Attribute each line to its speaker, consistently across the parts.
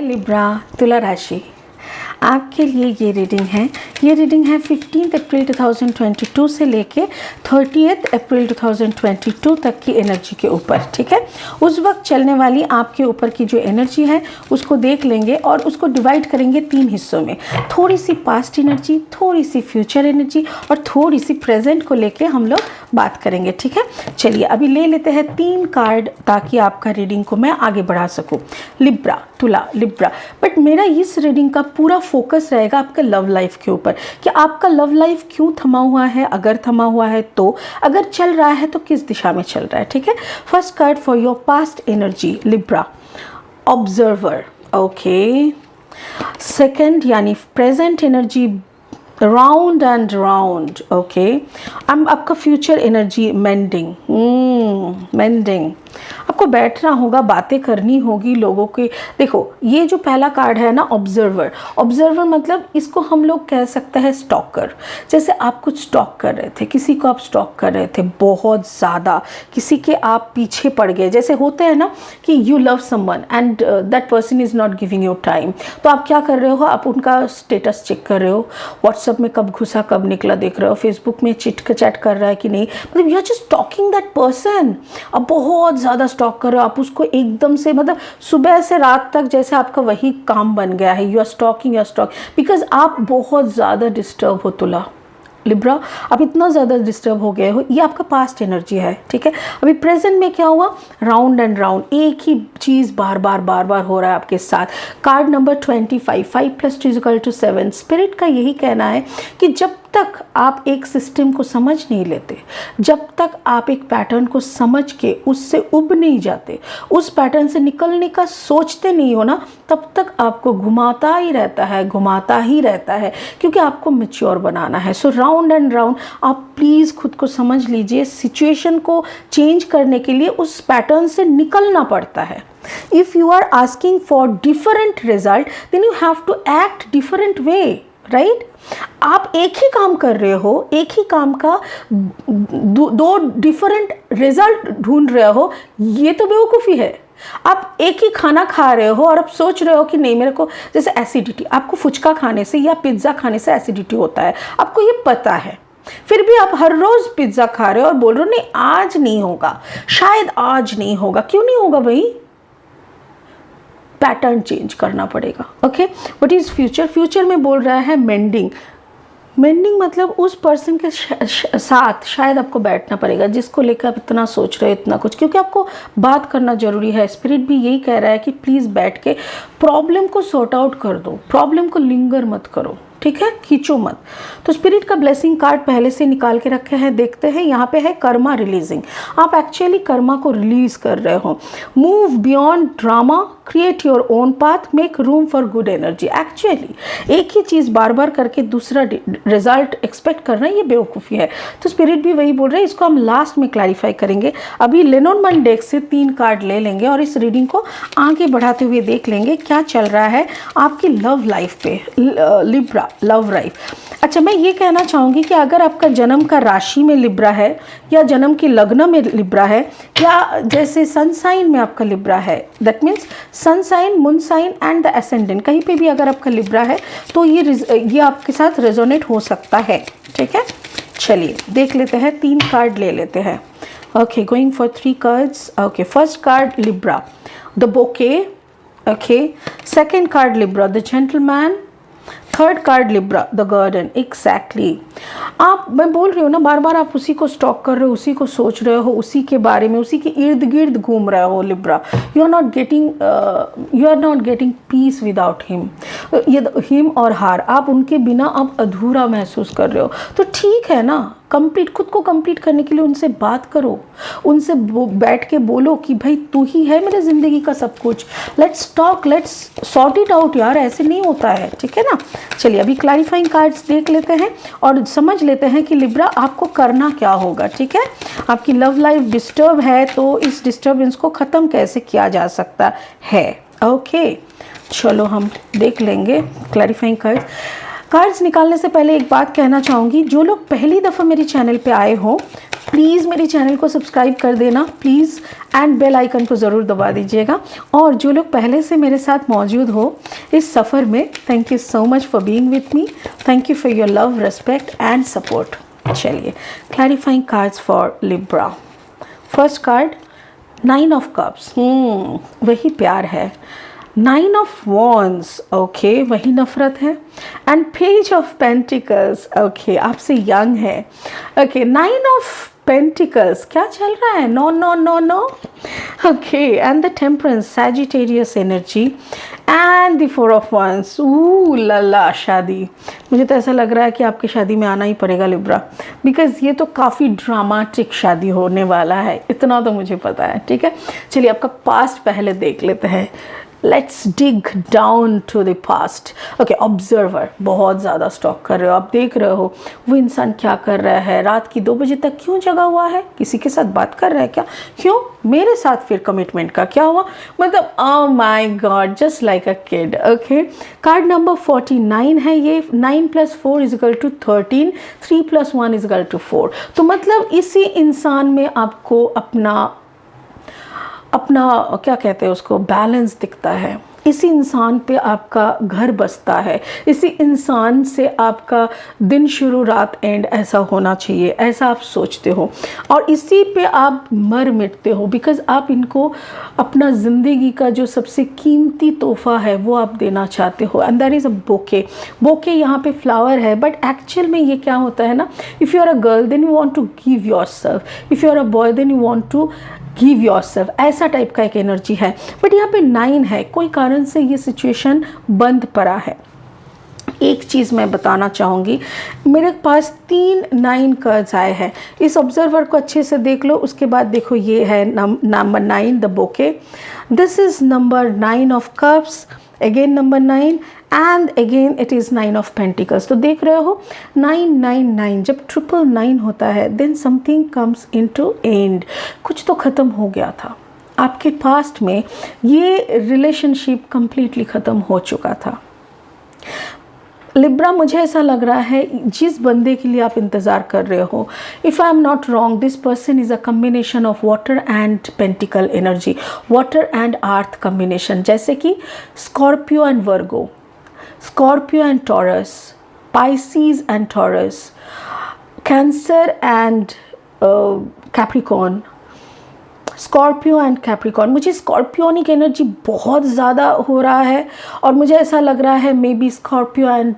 Speaker 1: Libra तुला राशि, आपके लिए ये रीडिंग है। ये रीडिंग है 15 अप्रैल 2022 से लेके 30 अप्रैल 2022 तक की एनर्जी के ऊपर, ठीक है। उस वक्त चलने वाली आपके ऊपर की जो एनर्जी है उसको देख लेंगे और उसको डिवाइड करेंगे 3 हिस्सों में। थोड़ी सी पास्ट एनर्जी, थोड़ी सी फ्यूचर एनर्जी और थोड़ी सी प्रेजेंट को लेके हम लोग बात करेंगे, ठीक है। चलिए अभी ले लेते हैं 3 कार्ड ताकि आपका रीडिंग को मैं आगे बढ़ा सकूं। लिब्रा, तुला, लिब्रा। बट मेरा इस रीडिंग का पूरा फोकस रहेगा आपके लव लाइफ के ऊपर कि आपका लव लाइफ क्यों थमा हुआ है, अगर थमा हुआ है तो, अगर चल रहा है तो किस दिशा में चल रहा है, ठीक है। First card for your past energy Libra, observer, okay. Second यानी present energy, round and round, okay. आपका फ्यूचर एनर्जी, मेंडिंग, मेंडिंग। आपको बैठना होगा, बातें करनी होगी लोगों के। देखो ये जो पहला कार्ड है ना, ऑब्जर्वर, ऑब्जर्वर मतलब इसको हम लोग कह सकते हैं स्टॉकर। जैसे आप कुछ स्टॉक कर रहे थे, किसी को आप स्टॉक कर रहे थे बहुत ज़्यादा, किसी के आप पीछे पड़ गए। जैसे होते हैं ना कि you love someone and that person is not giving you time, तो आप क्या कर रहे हो, आप उनका स्टेटस चेक कर रहे हो, व्हाट्सएप में कब घुसा कब निकला देख रहे हो, फेसबुक में चैट कर रहा है कि नहीं, मतलब you are just talking that person. अब बहुत ज़्यादा स्टॉक कर रहे हो आप उसको एकदम से, मतलब सुबह से रात तक जैसे आपका वही काम बन गया है। यू आर स्टॉकिंग, बिकॉज आप बहुत ज़्यादा डिस्टर्ब हो तुला, लिब्रा, आप इतना ज़्यादा डिस्टर्ब हो गए हो। ये आपका पास्ट एनर्जी है, ठीक है। अभी प्रेजेंट में क्या हुआ, राउंड एंड राउंड, एक ही चीज़ बार बार हो रहा है आपके साथ। Card number 25, 5 + 2 = 7। स्पिरिट का यही कहना है कि जब तक आप एक सिस्टम को समझ नहीं लेते, जब तक आप एक पैटर्न को समझ के उससे उब नहीं जाते, उस पैटर्न से निकलने का सोचते नहीं हो ना, तब तक आपको घुमाता ही रहता है, क्योंकि आपको मैच्योर बनाना है। सो राउंड एंड राउंड, आप प्लीज़ खुद को समझ लीजिए। सिचुएशन को चेंज करने के लिए उस पैटर्न से निकलना पड़ता है। If you are asking for different result, then you have to act different way, right. आप एक ही काम कर रहे हो, एक ही काम का दो डिफरेंट रिजल्ट ढूंढ रहे हो, ये तो बेवकूफ़ी है। आप एक ही खाना खा रहे हो और आप सोच रहे हो कि नहीं मेरे को, जैसे एसिडिटी, आपको फुचका खाने से या पिज्ज़ा खाने से एसिडिटी होता है, आपको ये पता है, फिर भी आप हर रोज़ पिज्ज़ा खा रहे हो और बोल रहे हो नहीं आज नहीं होगा, शायद आज नहीं होगा। क्यों नहीं होगा भाई? पैटर्न चेंज करना पड़ेगा, okay. What is future? Future में बोल रहा है मेंडिंग। मेंडिंग मतलब उस पर्सन के साथ शायद आपको बैठना पड़ेगा जिसको लेकर आप इतना सोच रहे हो, इतना कुछ, क्योंकि आपको बात करना जरूरी है। स्पिरिट भी यही कह रहा है कि प्लीज़ बैठ के प्रॉब्लम को सॉर्ट आउट कर दो, प्रॉब्लम को लिंगर मत करो, ठीक है, खींचो मत। तो स्पिरिट का ब्लेसिंग कार्ड पहले से निकाल के रखे हैं, देखते हैं। यहाँ पे है कर्मा रिलीजिंग। आप एक्चुअली कर्मा को रिलीज कर रहे हो। Move beyond drama, create your own path, make room for good energy. Actually एक ही चीज़ बार बार करके दूसरा रिजल्ट एक्सपेक्ट करना, ये बेवकूफ़ी है। तो स्पिरिट भी वही बोल रहे हैं, इसको हम लास्ट में क्लैरिफाई करेंगे। अभी लेनोर्मैंड डेक से 3 कार्ड ले लेंगे और इस रीडिंग को आगे बढ़ाते हुए देख लेंगे क्या चल रहा है आपकी लव लाइफ पे, लिब्रा, लव लाइफ। अच्छा, मैं ये कहना चाहूँगी कि अगर आपका जन्म का राशि में लिब्रा है या जन्म की लग्न में लिब्रा है या जैसे सन साइन में आपका लिब्रा है, that means sun sign, moon sign and the ascendant, कहीं पे भी अगर आपका लिब्रा है तो ये आपके साथ रेजोनेट हो सकता है, ठीक है। चलिए देख लेते हैं, 3 कार्ड ले लेते हैं। Okay, going for 3 cards. Okay, first card Libra, the bouquet, okay. Second card Libra, the gentleman. Third card Libra, the garden. Exactly, आप, मैं बोल रही हूँ ना, बार बार आप उसी को स्टॉक कर रहे हो, उसी को सोच रहे हो, उसी के बारे में, उसी के इर्द गिर्द घूम रहे हो Libra. You are not getting peace without him. ये हिम और हार, आप उनके बिना अब अधूरा महसूस कर रहे हो। तो ठीक है ना, कंप्लीट, खुद को कंप्लीट करने के लिए उनसे बात करो, उनसे बैठ के बोलो कि भाई तू ही है मेरे ज़िंदगी का सब कुछ, let's talk, let's sort it out यार, ऐसे नहीं होता है, ठीक है ना। चलिए अभी क्लैरिफाइंग कार्ड्स देख लेते हैं और समझ लेते हैं कि लिब्रा आपको करना क्या होगा, ठीक है। आपकी लव लाइफ डिस्टर्ब है तो इस डिस्टर्बेंस को ख़त्म कैसे किया जा सकता है, ओके। चलो हम देख लेंगे क्लैरिफाइंग कार्ड्स निकालने से पहले एक बात कहना चाहूँगी, जो लोग पहली दफ़ा मेरे चैनल पे आए हो प्लीज़ मेरे चैनल को सब्सक्राइब कर देना प्लीज़, एंड बेल आइकन को ज़रूर दबा दीजिएगा। और जो लोग पहले से मेरे साथ मौजूद हो इस सफ़र में, thank you so much for being with me, thank you for your love, respect and support. चलिए, clarifying cards for Libra. First card 9 of cups, वही प्यार है। 9 ऑफ वॉन्ड्स, ओके, वही नफ़रत है। And page of pentacles, okay, आपसे young है। Okay, 9 of pentacles, क्या चल रहा है? No no no no, okay. And the temperance, Sagittarius energy. And the 4 of wands, लला, शादी। मुझे तो ऐसा लग रहा है कि आपकी शादी में आना ही पड़ेगा लिब्रा, बिकॉज ये तो काफ़ी ड्रामेटिक शादी होने वाला है, इतना तो मुझे पता है। ठीक है, चलिए आपका पास्ट पहले देख लेते हैं। Let's dig down to the past. Okay, observer, बहुत ज़्यादा स्टॉक कर रहे हो आप, देख रहे हो वो इंसान क्या कर रहा है, रात की 2 बजे तक क्यों जगा हुआ है, किसी के साथ बात कर रहा है क्या, क्यों, मेरे साथ फिर कमिटमेंट का क्या हुआ, मतलब oh my God, just like a kid. Okay, card number 49 है ये। 9 + 4 = 13, 3 + 1 = 4। तो मतलब इसी इंसान में आपको अपना क्या कहते हैं उसको, बैलेंस दिखता है। इसी इंसान पे आपका घर बसता है, इसी इंसान से आपका दिन शुरू रात एंड ऐसा होना चाहिए, ऐसा आप सोचते हो, और इसी पे आप मर मिटते हो, बिकॉज़ आप इनको अपना ज़िंदगी का जो सबसे कीमती तोहफ़ा है वो आप देना चाहते हो। एंड दैट इज़ अ बोके। बोके यहाँ पे फ्लावर है, बट एक्चुअल में ये क्या होता है ना, if you are a girl then you want to give yourself, if you are a boy then you want to give yourself, ऐसा टाइप का एक एनर्जी है। बट यहाँ पे 9 है, कोई कारण से ये सिचुएशन बंद पड़ा है। एक चीज़ मैं बताना चाहूँगी, मेरे पास 3 9 कार्ड्स आए हैं। इस ऑब्जर्वर को अच्छे से देख लो, उसके बाद देखो ये है number 9, the bouquet. This is number 9 of cups, again number 9, and again it is 9 of pentacles. तो देख रहे हो 9 9 9, जब 999 होता है then something comes into end, कुछ तो ख़त्म हो गया था आपके पास्ट में, ये रिलेशनशिप कंप्लीटली ख़त्म हो चुका था। लिब्रा, मुझे ऐसा लग रहा है जिस बंदे के लिए आप इंतज़ार कर रहे हो, if I am not wrong, this person is a combination of water and pentacle energy, water and earth combination, जैसे कि Scorpio and Virgo, Scorpio and taurus, Pisces and taurus, cancer and Capricorn, Scorpio and Capricorn. मुझे स्कॉर्पियोनिक energy बहुत ज़्यादा हो रहा है, और मुझे ऐसा लग रहा है may be Scorpio and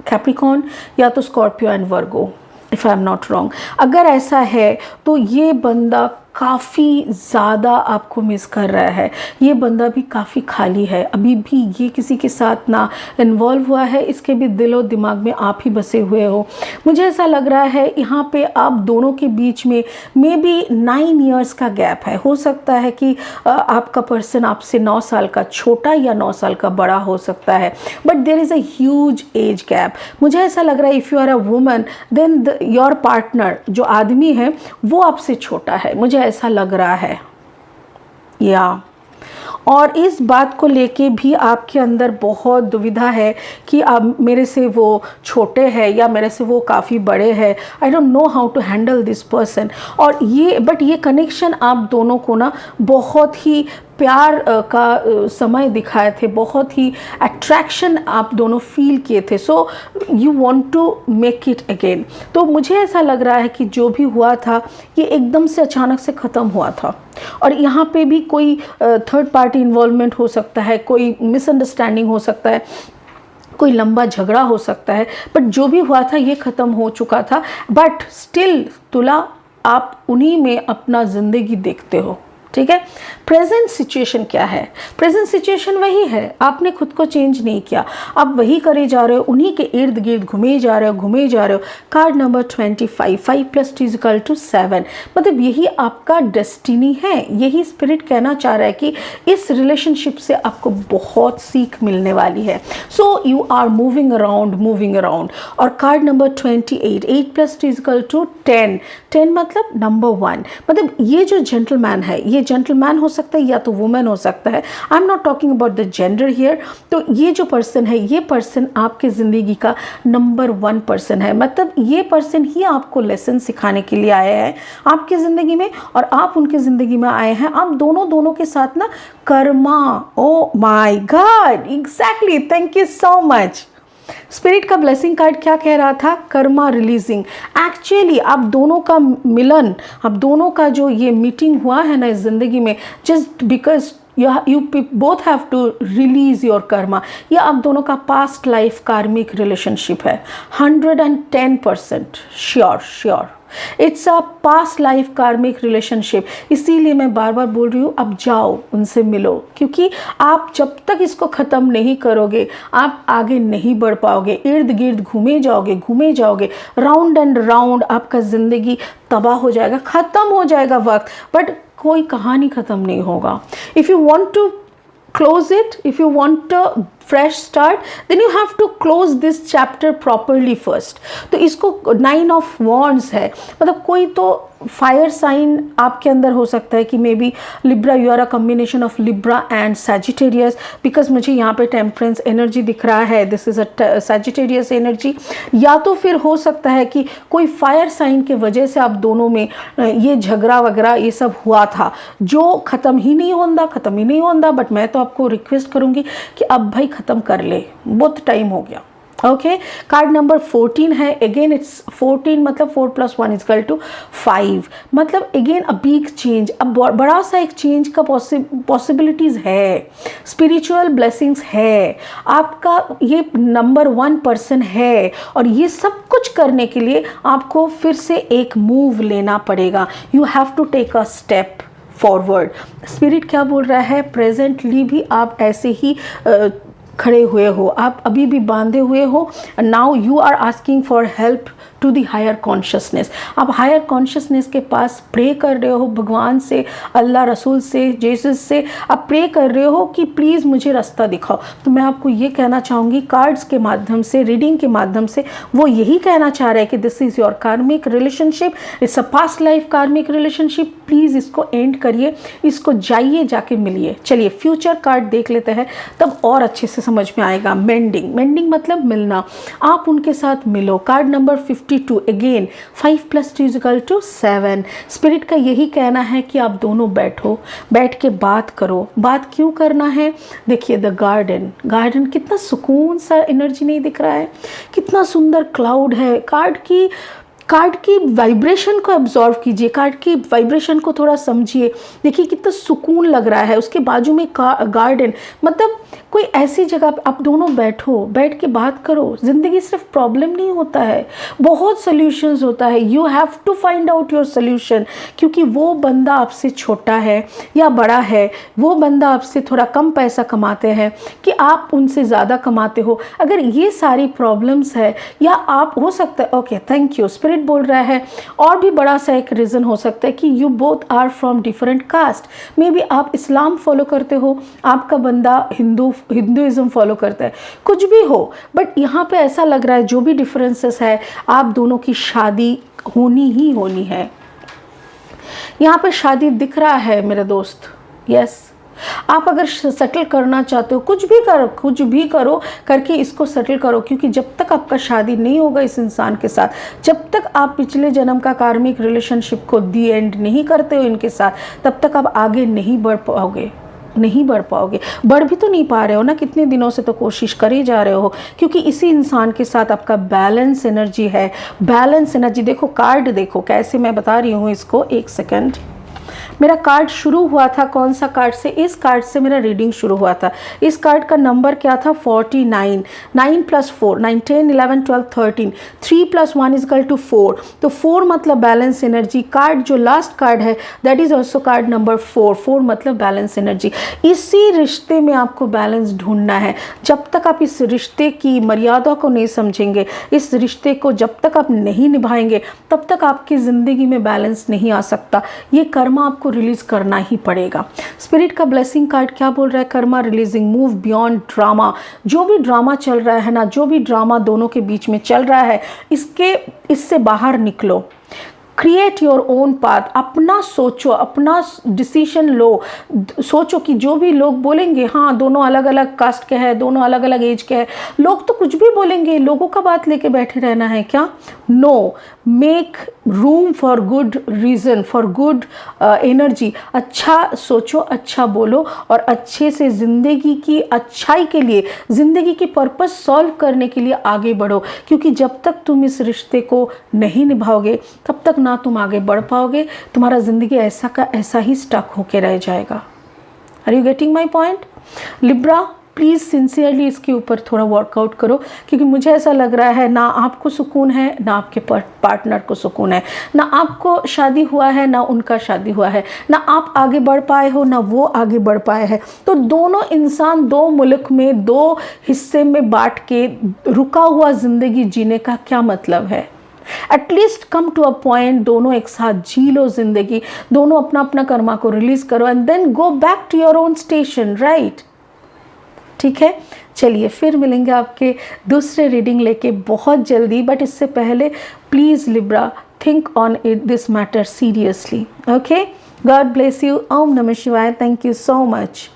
Speaker 1: Capricorn, या तो Scorpio and Virgo, if I am not wrong. अगर ऐसा है तो ये बंदा काफ़ी ज़्यादा आपको मिस कर रहा है, ये बंदा भी काफ़ी खाली है, अभी भी ये किसी के साथ ना इन्वॉल्व हुआ है, इसके भी दिलो दिमाग में आप ही बसे हुए हो। मुझे ऐसा लग रहा है यहाँ पे आप दोनों के बीच में मे बी 9 इयर्स का गैप है। हो सकता है कि आपका पर्सन आपसे 9 साल का छोटा या 9 साल का बड़ा हो सकता है, but there is a huge age gap. मुझे ऐसा लग रहा है if you are a woman then your partner जो आदमी है वो आपसे छोटा है, मुझे ऐसा लग रहा है या और इस बात को लेके भी आपके अंदर बहुत दुविधा है कि अब मेरे से वो छोटे हैं या मेरे से वो काफ़ी बड़े हैं, I don't know how to handle this person. और ये कनेक्शन आप दोनों को ना बहुत ही प्यार का समय दिखाए थे, बहुत ही अट्रैक्शन आप दोनों फील किए थे, so you want to make it again. तो मुझे ऐसा लग रहा है कि जो भी हुआ था ये एकदम से अचानक से ख़त्म हुआ था, और यहाँ पे भी कोई थर्ड पार्टी इन्वॉल्वमेंट हो सकता है, कोई मिसअंडरस्टैंडिंग हो सकता है, कोई लंबा झगड़ा हो सकता है, बट जो भी हुआ था ये ख़त्म हो चुका था। बट स्टिल तुला आप उन्हीं में अपना ज़िंदगी देखते हो, ठीक है। प्रेजेंट सिचुएशन क्या है? प्रेजेंट सिचुएशन वही है, आपने खुद को चेंज नहीं किया, आप वही करे जा रहे हो, उन्हीं के इर्द गिर्द घूमे जा रहे हो। कार्ड नंबर 25, 5 + 2 = 7, मतलब यही आपका डेस्टिनी है। यही स्पिरिट कहना चाह रहा है कि इस रिलेशनशिप से आपको बहुत सीख मिलने वाली है। So you are moving around. और कार्ड नंबर 28, 8 + 2 = 10, 10 मतलब नंबर 1, मतलब ये जो जेंटलमैन है, ये जेंटलमैन हो सकता है या तो वुमेन हो सकता है। I am not talking about the gender here. तो ये जो पर्सन है, ये पर्सन आपके ज़िंदगी का नंबर 1 पर्सन है। मतलब ये पर्सन ही आपको लेसन सिखाने के लिए आया है आपकी ज़िंदगी में, और आप उनकी ज़िंदगी में आए हैं। आप दोनों के साथ ना Karma, oh my God, exactly, thank you so much. Spirit का ब्लेसिंग कार्ड क्या कह रहा था? कर्मा रिलीजिंग। एक्चुअली आप दोनों का मिलन, आप दोनों का जो ये मीटिंग हुआ है ना इस ज़िंदगी में, just because you both have to release your karma। या आप दोनों का पास्ट लाइफ कार्मिक रिलेशनशिप है, 110% sure it's a past life कार्मिक रिलेशनशिप। इसीलिए मैं बार बार बोल रही हूँ, अब जाओ उनसे मिलो, क्योंकि आप जब तक इसको ख़त्म नहीं करोगे आप आगे नहीं बढ़ पाओगे। इर्द गिर्द घूमे जाओगे, राउंड एंड राउंड आपका ज़िंदगी तबाह हो जाएगा, ख़त्म हो जाएगा वक्त, बट कोई कहानी ख़त्म नहीं होगा। If you want to close it, if you want a fresh start, then you have to close this chapter properly first। तो इसको 9 of wands है, मतलब कोई तो फायर साइन आपके अंदर हो सकता है कि maybe Libra, you are a combination of Libra and Sagittarius, because मुझे यहाँ पे टेम्परेंस एनर्जी दिख रहा है, this is a Sagittarius energy. या तो फिर हो सकता है कि कोई फायर साइन के वजह से आप दोनों में ये झगड़ा वगैरह ये सब हुआ था, जो ख़त्म ही नहीं होता। बट मैं तो आपको रिक्वेस्ट करूँगी कि अब भाई ख़त्म कर ले, बहुत टाइम हो गया। ओके, कार्ड नंबर 14 है। अगेन इट्स 14, मतलब 4 + 1 = 5, मतलब अगेन अ बिग चेंज, अब बड़ा सा एक चेंज का पॉसिबिलिटीज़ है, स्पिरिचुअल ब्लेसिंग्स है, आपका ये नंबर 1 पर्सन है, और ये सब कुछ करने के लिए आपको फिर से एक मूव लेना पड़ेगा। You have to take a step forward. Spirit क्या बोल रहा है? प्रेजेंटली भी आप ऐसे ही खड़े हुए हो, आप अभी भी बांधे हुए हो। Now you are asking for help to the higher consciousness. आप हायर कॉन्शियसनेस के पास प्रे कर रहे हो, भगवान से, अल्लाह रसूल से, जेसस से आप प्रे कर रहे हो कि प्लीज़ मुझे रास्ता दिखाओ। तो मैं आपको ये कहना चाहूँगी, कार्ड्स के माध्यम से, रीडिंग के माध्यम से वो यही कहना चाह रहे हैं कि दिस इज़ योर कार्मिक relationship, it's a past life कार्मिक रिलेशनशिप। प्लीज़ इसको एंड करिए, इसको जाइए, जाके मिलिए। चलिए फ्यूचर कार्ड देख लेते हैं, तब और अच्छे से समझ में आएगा। मेंडिंग मतलब मिलना, आप उनके साथ मिलो। Card number 52, again 5 + 2 = 7। स्पिरिट का यही कहना है कि आप दोनों बैठ के बात करो। बात क्यों करना है? देखिए द गार्डन कितना सुकून सा एनर्जी नहीं दिख रहा है, कितना सुंदर क्लाउड है। कार्ड की वाइब्रेशन को एब्जॉर्व कीजिए, कार्ड की वाइब्रेशन को थोड़ा समझिए। देखिए कितना सुकून लग रहा है, उसके बाजू में गार्डन, मतलब कोई ऐसी जगह आप दोनों बैठ के बात करो। ज़िंदगी सिर्फ प्रॉब्लम नहीं होता है, बहुत सॉल्यूशंस होता है। You have to find out your solution, क्योंकि वो बंदा आपसे छोटा है या बड़ा है, वो बंदा आपसे थोड़ा कम पैसा कमाते हैं कि आप उनसे ज़्यादा कमाते हो, अगर ये सारी प्रॉब्लम्स है, या आप हो सकता है, ओके थैंक यू, स्पिरिट बोल रहा है और भी बड़ा सा एक रीज़न हो सकता है कि you both are from different caste. Maybe आप इस्लाम फॉलो करते हो, आपका बंदा हिंदुइज्म फॉलो करता है, कुछ भी हो, बट यहाँ पे ऐसा लग रहा है जो भी डिफरेंसेस है, आप दोनों की शादी होनी ही होनी है। यहाँ पे शादी दिख रहा है मेरे दोस्त। यस, आप अगर सेटल करना चाहते हो, कुछ भी करो करके इसको सेटल करो, क्योंकि जब तक आपका शादी नहीं होगा इस इंसान के साथ, जब तक आप पिछले जन्म का कार्मिक रिलेशनशिप को दी एंड नहीं करते हो इनके साथ, तब तक आप आगे नहीं बढ़ पाओगे। बढ़ भी तो नहीं पा रहे हो ना, कितने दिनों से तो कोशिश कर ही जा रहे हो, क्योंकि इसी इंसान के साथ आपका बैलेंस एनर्जी है। बैलेंस एनर्जी देखो, कार्ड देखो कैसे मैं बता रही हूँ इसको। एक सेकंड, मेरा कार्ड शुरू हुआ था कौन सा कार्ड से? इस कार्ड से मेरा रीडिंग शुरू हुआ था। इस कार्ड का नंबर क्या था? 49। 9 + 4, 9, 10, 11, 12, 13। 3 + 1 = 4। तो 4 मतलब बैलेंस एनर्जी। कार्ड जो लास्ट कार्ड है that is also card number 4। 4 मतलब बैलेंस एनर्जी। इसी रिश्ते में आपको बैलेंस ढूंढना है। जब तक आप इस रिश्ते की मर्यादा को नहीं समझेंगे, इस रिश्ते को जब तक आप नहीं निभाएंगे, तब तक आपकी ज़िंदगी में बैलेंस नहीं आ सकता। ये कर्मा आपको रिलीज करना ही पड़ेगा। स्पिरिट का ब्लेसिंग कार्ड क्या बोल रहा है? Karma releasing, move beyond drama. जो भी ड्रामा चल रहा है ना, जो भी ड्रामा दोनों के बीच में चल रहा है, इससे बाहर निकलो। क्रिएट योर ओन पाथ, अपना सोचो, अपना डिसीजन लो। सोचो कि जो भी लोग बोलेंगे, हाँ दोनों अलग अलग कास्ट के हैं, दोनों अलग अलग एज के हैं, लोग तो कुछ भी बोलेंगे, लोगों का बात लेके बैठे रहना है क्या? No, make room for good reason, for good energy. अच्छा सोचो, अच्छा बोलो और अच्छे से ज़िंदगी की अच्छाई के लिए, ज़िंदगी की पर्पस सॉल्व करने के लिए आगे बढ़ो। क्योंकि जब तक तुम इस रिश्ते को नहीं निभाओगे तब तक ना तुम आगे बढ़ पाओगे, तुम्हारा ज़िंदगी ऐसा का ऐसा ही स्टक होके रह जाएगा। Are you getting my point? Libra, please sincerely इसके ऊपर थोड़ा वर्कआउट करो, क्योंकि मुझे ऐसा लग रहा है ना आपको सुकून है, ना आपके पार्टनर को सुकून है, ना आपको शादी हुआ है, ना उनका शादी हुआ है, ना आप आगे बढ़ पाए हो, ना वो आगे बढ़ पाए हैं। तो दोनों इंसान दो मुल्क में दो हिस्से में बांट के रुका हुआ ज़िंदगी जीने का क्या मतलब है? At least come to a point, दोनों एक साथ जी लो ज़िंदगी, दोनों अपना अपना कर्मा को रिलीज करो and then go back to your own station, right? ठीक है, चलिए फिर मिलेंगे आपके दूसरे रीडिंग लेके बहुत जल्दी। बट इससे पहले please Libra, think on this matter seriously. Okay, God bless you. ओम नमः शिवाय। Thank you so much.